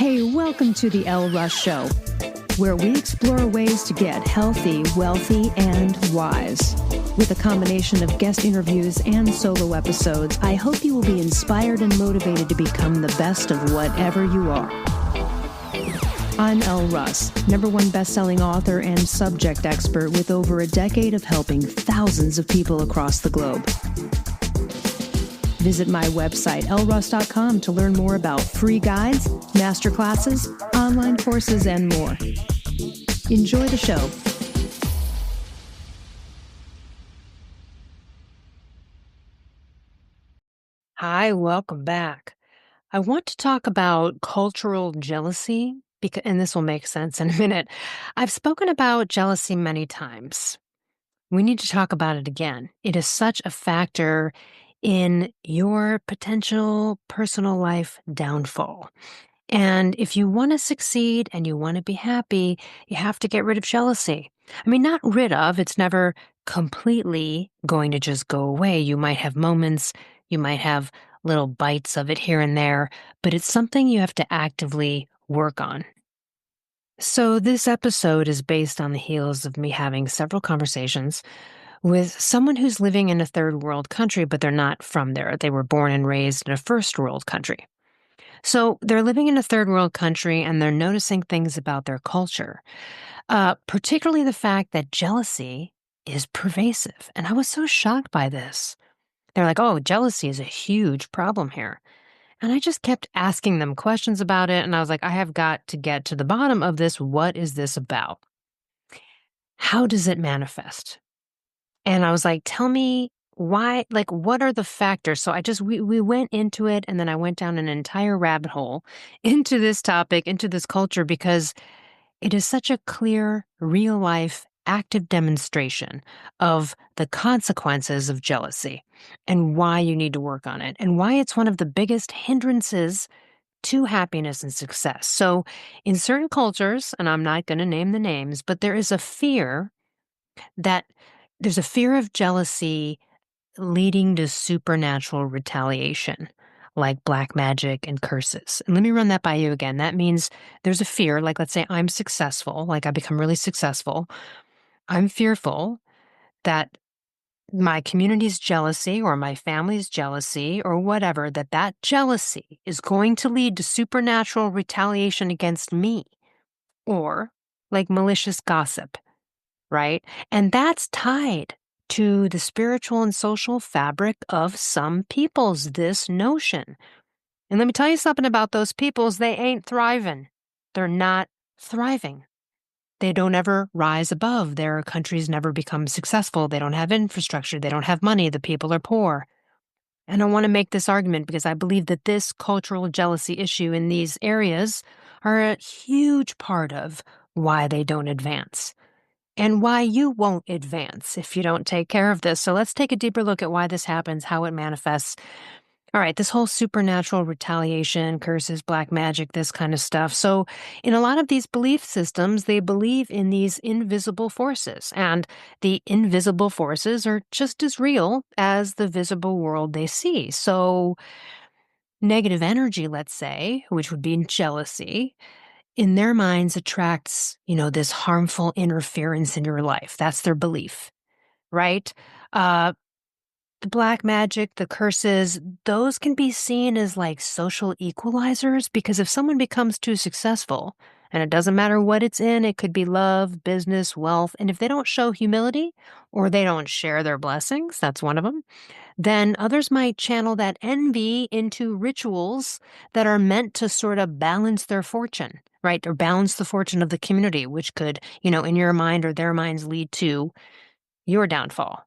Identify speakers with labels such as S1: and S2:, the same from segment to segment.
S1: Hey, welcome to the Elle Russ Show, where we explore ways to get healthy, wealthy, and wise. With a combination of guest interviews and solo episodes, I hope you will be inspired and motivated to become the best of whatever you are. I'm Elle Russ, #1 best-selling author and subject expert with over a decade of helping thousands of people across the globe. Visit my website, elleruss.com, to learn more about free guides, masterclasses, online courses, and more. Enjoy the show. Hi, welcome back. I want to talk about cultural jealousy, and this will make sense in a minute. I've spoken about jealousy many times. We need to talk about it again. It is such a factor in your potential personal life downfall. And if you want to succeed and you want to be happy, you have to get rid of jealousy. I mean, not rid of, it's never completely going to just go away. You might have moments, you might have little bites of it here and there, but it's something you have to actively work on. So this episode is based on the heels of me having several conversations with someone who's living in a third world country, but they're not from there. They were born and raised in a first world country. So they're living in a third world country and they're noticing things about their culture, particularly the fact that jealousy is pervasive. And I was so shocked by this. They're like, oh, jealousy is a huge problem here. And I just kept asking them questions about it. And I was like, I have got to get to the bottom of this. What is this about? How does it manifest? And I was like, tell me why, like, what are the factors? So we went into it, and then I went down an entire rabbit hole into this topic, into this culture, because it is such a clear, real life, active demonstration of the consequences of jealousy and why you need to work on it and why it's one of the biggest hindrances to happiness and success. So in certain cultures, and I'm not going to name the names, but there's a fear of jealousy leading to supernatural retaliation, like black magic and curses. And let me run that by you again. That means there's a fear, like let's say I'm successful, like I become really successful. I'm fearful that my community's jealousy or my family's jealousy or whatever, that jealousy is going to lead to supernatural retaliation against me, or like malicious gossip, right? And that's tied to the spiritual and social fabric of some peoples, this notion. And let me tell you something about those peoples. They ain't thriving. They're not thriving. They don't ever rise above. Their countries never become successful. They don't have infrastructure. They don't have money. The people are poor. And I want to make this argument because I believe that this cultural jealousy issue in these areas are a huge part of why they don't advance and why you won't advance if you don't take care of this. So let's take a deeper look at why this happens, how it manifests. All right, this whole supernatural retaliation, curses, black magic, this kind of stuff. So in a lot of these belief systems, they believe in these invisible forces, and the invisible forces are just as real as the visible world they see. So negative energy, let's say, which would be jealousy, in their minds attracts, this harmful interference in your life. That's their belief, right? The black magic, the curses, those can be seen as like social equalizers, because if someone becomes too successful, and it doesn't matter what it's in, it could be love, business, wealth, and if they don't show humility or they don't share their blessings, that's one of them, then others might channel that envy into rituals that are meant to sort of balance their fortune, right? Or balance the fortune of the community, which could, in your mind or their minds lead to your downfall.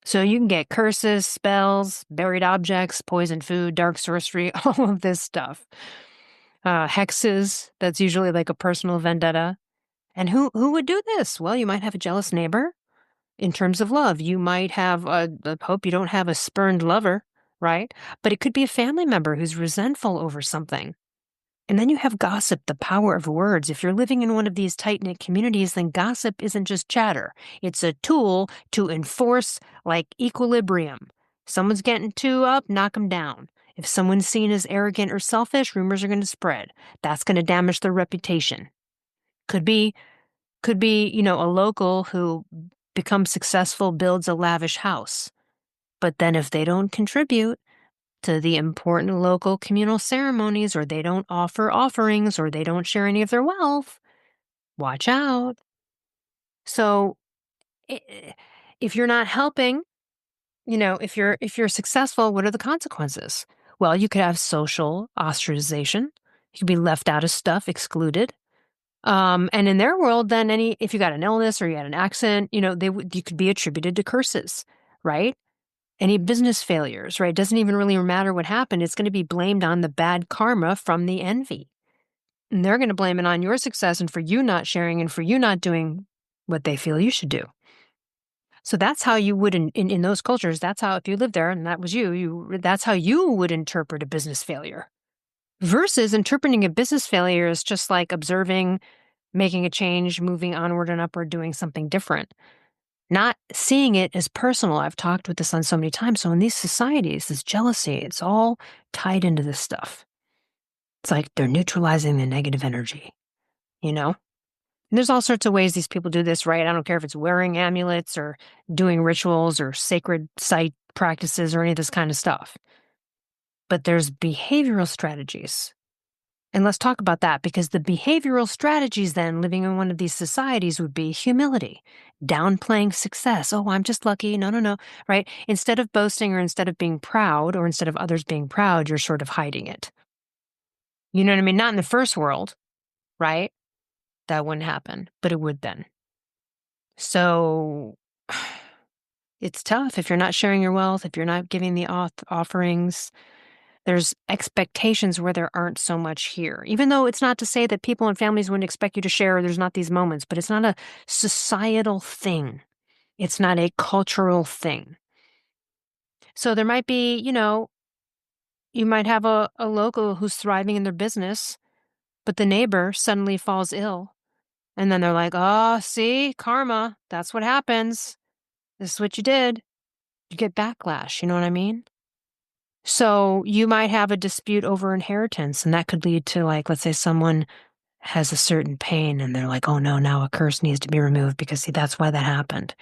S1: So you can get curses, spells, buried objects, poisoned food, dark sorcery, all of this stuff. Hexes, that's usually like a personal vendetta. And who would do this? Well, you might have a jealous neighbor. In terms of love, you might have, I hope you don't have a spurned lover, right? But it could be a family member who's resentful over something. And then you have gossip, the power of words. If you're living in one of these tight-knit communities, then gossip isn't just chatter. It's a tool to enforce like equilibrium. Someone's getting too up, knock them down. If someone's seen as arrogant or selfish, rumors are going to spread. That's going to damage their reputation. Could be, a local who becomes successful, builds a lavish house. But then if they don't contribute to the important local communal ceremonies, or they don't offer offerings, or they don't share any of their wealth, watch out. So if you're not helping, if you're successful, what are the consequences? Well, you could have social ostracization. You could be left out of stuff, excluded. And in their world, then if you got an illness or you had an accident, you could be attributed to curses, right? Any business failures, right? It doesn't even really matter what happened. It's going to be blamed on the bad karma from the envy. And they're going to blame it on your success and for you not sharing and for you not doing what they feel you should do. So that's how you would, in those cultures, that's how, if you lived there and that was that's how you would interpret a business failure. Versus interpreting a business failure as just like observing, making a change, moving onward and upward, doing something different. Not seeing it as personal. I've talked with this on so many times. So in these societies, this jealousy, it's all tied into this stuff. It's like they're neutralizing the negative energy, And there's all sorts of ways these people do this, right? I don't care if it's wearing amulets or doing rituals or sacred site practices or any of this kind of stuff. But there's behavioral strategies. And let's talk about that, because the behavioral strategies then living in one of these societies would be humility, downplaying success. Oh, I'm just lucky. No, right? Instead of boasting or instead of being proud or instead of others being proud, you're sort of hiding it. You know what I mean? Not in the first world, right? That wouldn't happen, but it would then. So it's tough if you're not sharing your wealth, if you're not giving the offerings. There's expectations where there aren't so much here. Even though it's not to say that people and families wouldn't expect you to share, or there's not these moments, but it's not a societal thing. It's not a cultural thing. So there might be, you might have a local who's thriving in their business, but the neighbor suddenly falls ill. And then they're like, oh, see, karma, that's what happens. This is what you did. You get backlash, you know what I mean? So you might have a dispute over inheritance, and that could lead to, like, let's say someone has a certain pain and they're like, oh no, now a curse needs to be removed because, see, that's why that happened.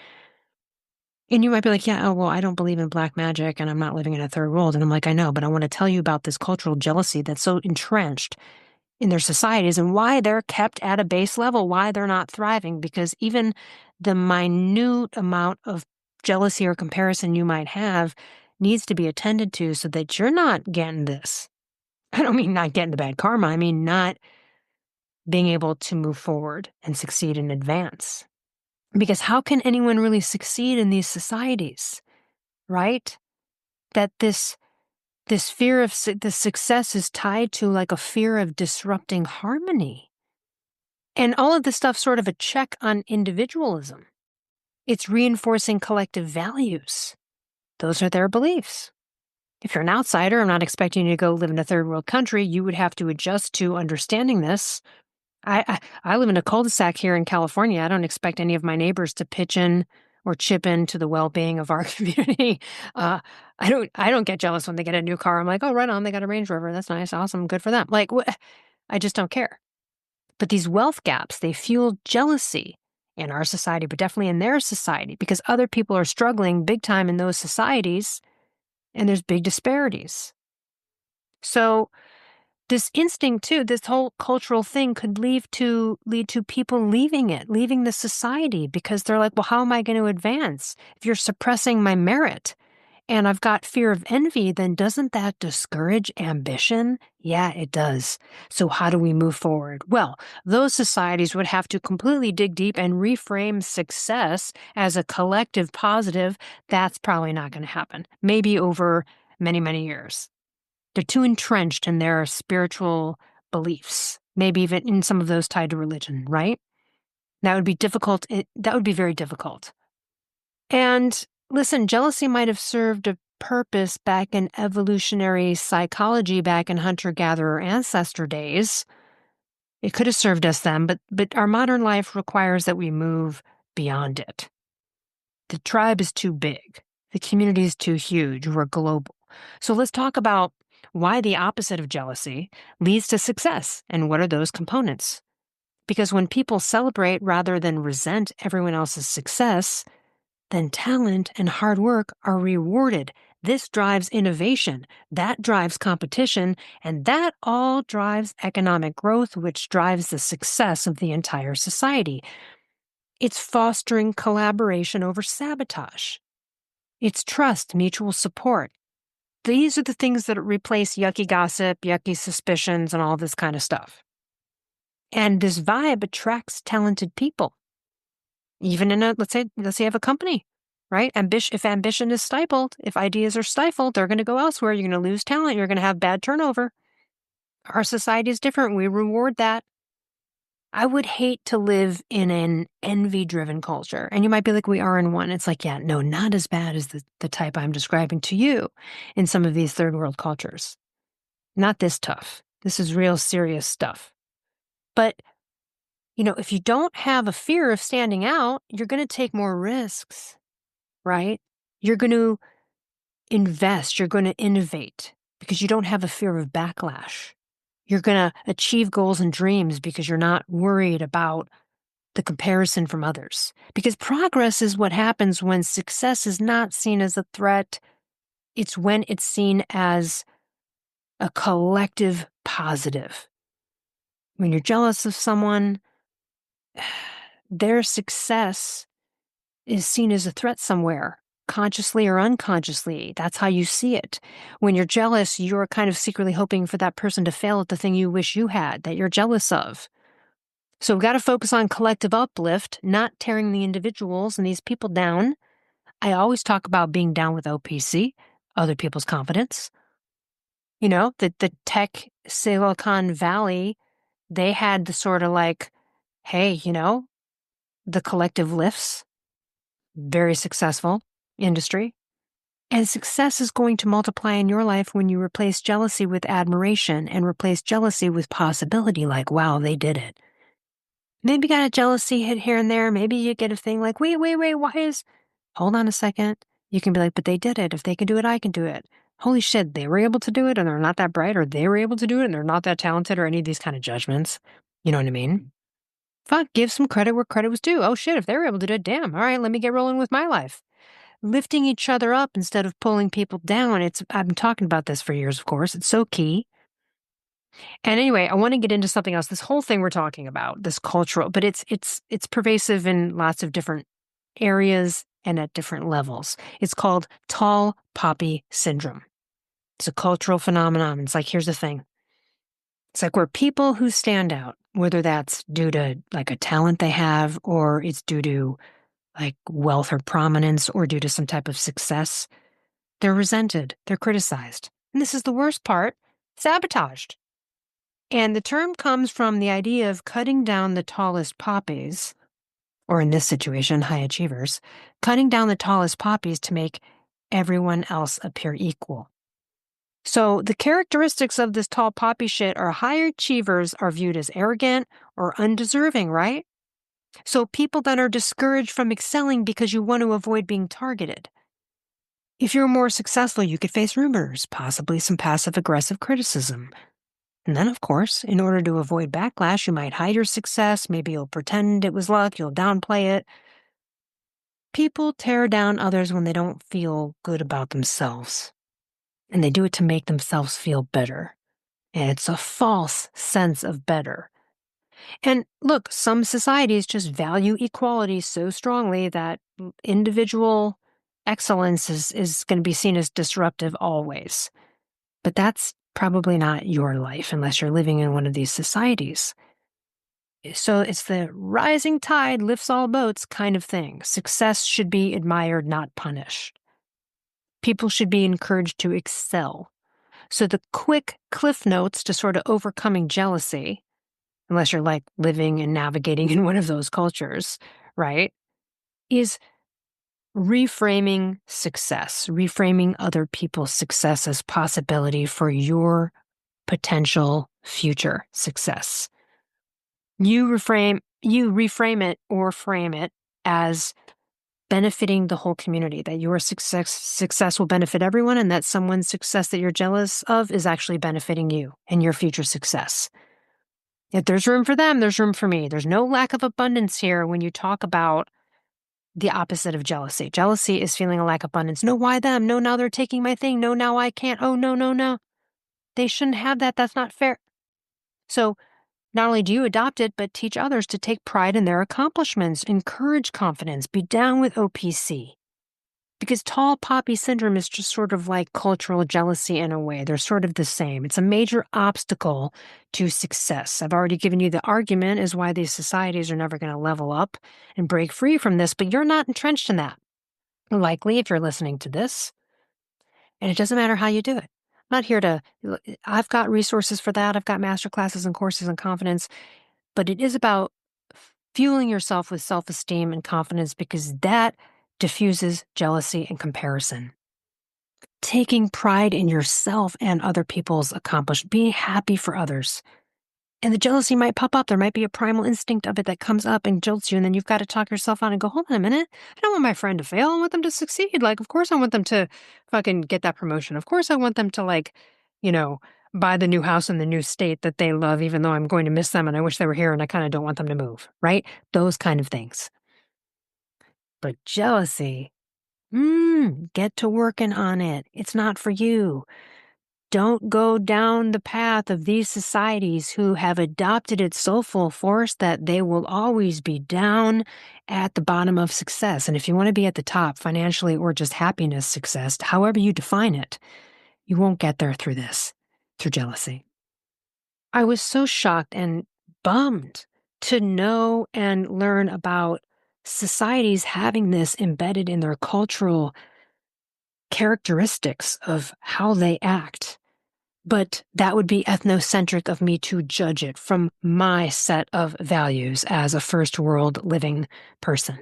S1: And you might be like, yeah, oh, well, I don't believe in black magic and I'm not living in a third world. And I'm like, I know, but I want to tell you about this cultural jealousy that's so entrenched in their societies and why they're kept at a base level, why they're not thriving, because even the minute amount of jealousy or comparison you might have needs to be attended to so that you're not getting this. I don't mean not getting the bad karma. I mean not being able to move forward and succeed and advance. Because how can anyone really succeed in these societies, right? That this fear of the success is tied to like a fear of disrupting harmony. And all of this stuff sort of a check on individualism. It's reinforcing collective values. Those are their beliefs. If you're an outsider, I'm not expecting you to go live in a third world country. You would have to adjust to understanding this. I live in a cul-de-sac here in California. I don't expect any of my neighbors to pitch in or chip in to the well-being of our community. I don't get jealous when they get a new car. I'm like, oh, right on, they got a Range Rover. That's nice, awesome, good for them. Like, I just don't care. But these wealth gaps, they fuel jealousy in our society, but definitely in their society, because other people are struggling big time in those societies, and there's big disparities. So this instinct too, this whole cultural thing could lead to people leaving the society, because they're like, well, how am I going to advance if you're suppressing my merit? And I've got fear of envy, then doesn't that discourage ambition? Yeah, it does. So how do we move forward? Well, those societies would have to completely dig deep and reframe success as a collective positive. That's probably not going to happen. Maybe over many, many years. They're too entrenched in their spiritual beliefs, maybe even in some of those tied to religion, right? That would be difficult. That would be very difficult. And listen, jealousy might have served a purpose back in evolutionary psychology, back in hunter-gatherer ancestor days. It could have served us then, but our modern life requires that we move beyond it. The tribe is too big. The community is too huge. We're global. So let's talk about why the opposite of jealousy leads to success, and what are those components. Because when people celebrate rather than resent everyone else's success, then talent and hard work are rewarded. This drives innovation, that drives competition, and that all drives economic growth, which drives the success of the entire society. It's fostering collaboration over sabotage. It's trust, mutual support. These are the things that replace yucky gossip, yucky suspicions, and all this kind of stuff. And this vibe attracts talented people. Even in let's say you have a company, right? If ambition is stifled, if ideas are stifled, they're going to go elsewhere. You're going to lose talent. You're going to have bad turnover. Our society is different. We reward that. I would hate to live in an envy-driven culture. And you might be like, we are in one. It's like, yeah, no, not as bad as the type I'm describing to you in some of these third world cultures. Not this tough. This is real serious stuff. But, if you don't have a fear of standing out, you're going to take more risks, right? You're going to invest. You're going to innovate because you don't have a fear of backlash. You're going to achieve goals and dreams because you're not worried about the comparison from others. Because progress is what happens when success is not seen as a threat. It's when it's seen as a collective positive. When you're jealous of someone, their success is seen as a threat somewhere, consciously or unconsciously. That's how you see it. When you're jealous, you're kind of secretly hoping for that person to fail at the thing you wish you had, that you're jealous of. So we've got to focus on collective uplift, not tearing the individuals and these people down. I always talk about being down with OPC, other people's confidence. The tech Silicon Valley, they had the sort of like, hey, the collective lifts, very successful industry. And success is going to multiply in your life when you replace jealousy with admiration and replace jealousy with possibility, like, wow, they did it. Maybe you got a jealousy hit here and there. Maybe you get a thing like, wait, hold on a second. You can be like, but they did it. If they can do it, I can do it. Holy shit, they were able to do it and they're not that bright, or they were able to do it and they're not that talented, or any of these kind of judgments. You know what I mean? Fuck, give some credit where credit was due. Oh shit, if they were able to do it, damn. All right, let me get rolling with my life. Lifting each other up instead of pulling people down. I've been talking about this for years, of course. It's so key. And anyway, I want to get into something else. This whole thing we're talking about, this cultural, but it's pervasive in lots of different areas and at different levels. It's called tall poppy syndrome. It's a cultural phenomenon. It's like, here's the thing. It's like where people who stand out, whether that's due to like a talent they have, or it's due to like wealth or prominence, or due to some type of success, they're resented, they're criticized. And this is the worst part, sabotaged. And the term comes from the idea of cutting down the tallest poppies, or in this situation, high achievers, cutting down the tallest poppies to make everyone else appear equal. So the characteristics of this tall poppy shit are high achievers are viewed as arrogant or undeserving, right? So people then are discouraged from excelling because you want to avoid being targeted. If you're more successful, you could face rumors, possibly some passive-aggressive criticism. And then, of course, in order to avoid backlash, you might hide your success. Maybe you'll pretend it was luck. You'll downplay it. People tear down others when they don't feel good about themselves. And they do it to make themselves feel better. And it's a false sense of better. And look, some societies just value equality so strongly that individual excellence is going to be seen as disruptive always. But that's probably not your life unless you're living in one of these societies. So it's the rising tide lifts all boats kind of thing. Success should be admired, not punished. People should be encouraged to excel. So the quick cliff notes to sort of overcoming jealousy, unless you're like living and navigating in one of those cultures, right, is reframing success, reframing other people's success as possibility for your potential future success. You reframe it or frame it as benefiting the whole community, that your success will benefit everyone, and that someone's success that you're jealous of is actually benefiting you and your future success. If there's room for them, there's room for me. There's no lack of abundance here when you talk about the opposite of jealousy. Jealousy is feeling a lack of abundance. No, why them? No, now they're taking my thing. No, now I can't. Oh, no, no, no. They shouldn't have that. That's not fair. So not only do you adopt it, but teach others to take pride in their accomplishments, encourage confidence, be down with OPC. Because tall poppy syndrome is just sort of like cultural jealousy in a way. They're sort of the same. It's a major obstacle to success. I've already given you the argument as why these societies are never going to level up and break free from this, but you're not entrenched in that. Likely, if you're listening to this, and it doesn't matter how you do it. I'm not here to, I've got resources for that. I've got master classes and courses on confidence, but it is about fueling yourself with self-esteem and confidence, because that diffuses jealousy and comparison. Taking pride in yourself and other people's accomplishments, being happy for others. And the jealousy might pop up. There might be a primal instinct of it that comes up and jolts you, and then you've got to talk yourself out and go, hold on a minute. I don't want my friend to fail. I want them to succeed. Like, of course I want them to fucking get that promotion. Of course I want them to, buy the new house in the new state that they love, even though I'm going to miss them and I wish they were here and I kind of don't want them to move, right? Those kind of things. But jealousy, get to working on it. It's not for you. Don't go down the path of these societies who have adopted it so full force that they will always be down at the bottom of success. And if you want to be at the top financially or just happiness success, however you define it, you won't get there through jealousy. I was so shocked and bummed to know and learn about societies having this embedded in their cultural characteristics of how they act. But that would be ethnocentric of me to judge it from my set of values as a first world living person.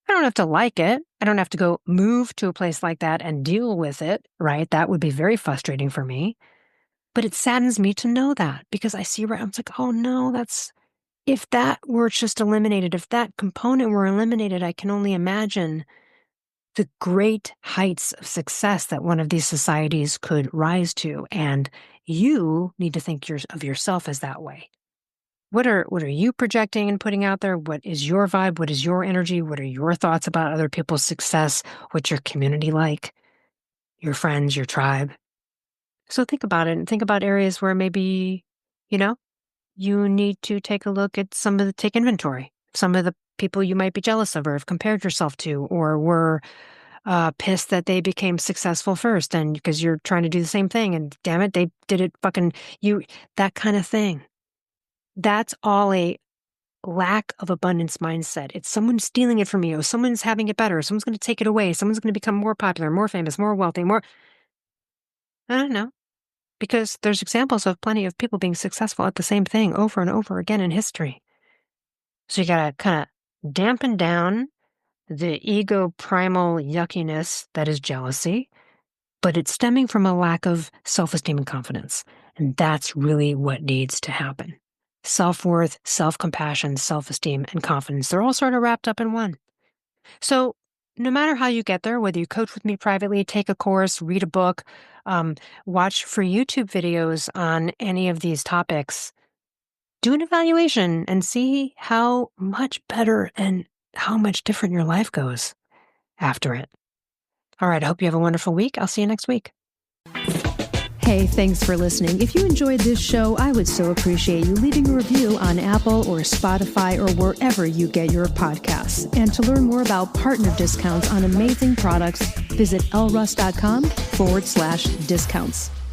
S1: I don't have to like it. I don't have to go move to a place like that and deal with it, right? That would be very frustrating for me. But it saddens me to know that, because I see I'm like, oh no, if that were just eliminated, if that component were eliminated, I can only imagine the great heights of success that one of these societies could rise to. And you need to think of yourself as that way. What are you projecting and putting out there? What is your vibe? What is your energy? What are your thoughts about other people's success? What's your community like? Your friends, your tribe? So think about it, and think about areas where maybe, you need to take a look at take inventory. Some of the people you might be jealous of or have compared yourself to, or were pissed that they became successful first, and because you're trying to do the same thing, and damn it, they did it that kind of thing. That's all a lack of abundance mindset. It's someone stealing it from you. Someone's having it better. Someone's going to take it away. Someone's going to become more popular, more famous, more wealthy, I don't know. Because there's examples of plenty of people being successful at the same thing over and over again in history. So you got to kind of dampen down the ego primal yuckiness that is jealousy, but it's stemming from a lack of self-esteem and confidence. And that's really what needs to happen. Self-worth, self-compassion, self-esteem, and confidence, they're all sort of wrapped up in one. So no matter how you get there, whether you coach with me privately, take a course, read a book, watch free YouTube videos on any of these topics, do an evaluation and see how much better and how much different your life goes after it. All right, I hope you have a wonderful week. I'll see you next week.
S2: Hey, thanks for listening. If you enjoyed this show, I would so appreciate you leaving a review on Apple or Spotify or wherever you get your podcasts. And to learn more about partner discounts on amazing products, visit ellruss.com/discounts.